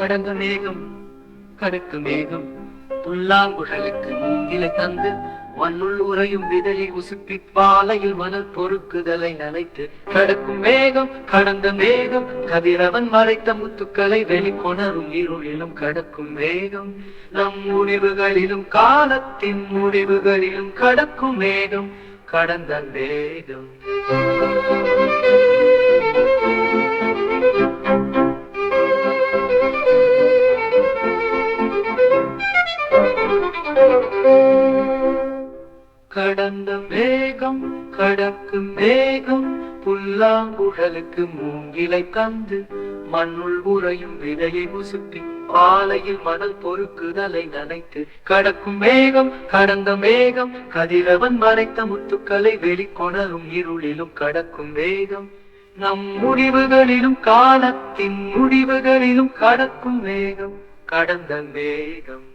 கடந்த மேகம் கடக்கு மேகம் புல்லாங்குழலுக்கு மூங்கிலை தந்து மண்ணுள் உறையும் விதையை உசுப்பி பாலையில் மணல் பொறுக்குதலை நினைத்து கடக்கும் மேகம் கடந்த மேகம் கதிரவன் மறைத்த முத்துக்களை வெளிக்கொணரும் இருளிலும் கடக்கும் மேகம் நம் முடிவுகளிலும் காலத்தின் முடிவுகளிலும் கடக்கும் மேகம் கடந்த மேகம். கடந்த மேகம் கடக்கு மேகம் புல்லாங்குழலுக்கு மூங்கிலை தந்து மண்ணுள் உறையும் விதையை உசுப்பி பாலையில் மணல் பொறுக்குதலை நினைத்து கடக்கும் மேகம் கடந்த மேகம் கதிரவன் மறைத்த முத்துக்களை வெளிக்கொணரும் இருளிலும் கடக்கும் மேகம் நம் முடிவுகளிலும் காலத்தின் முடிவுகளிலும் கடக்கும் மேகம் கடந்த மேகம்.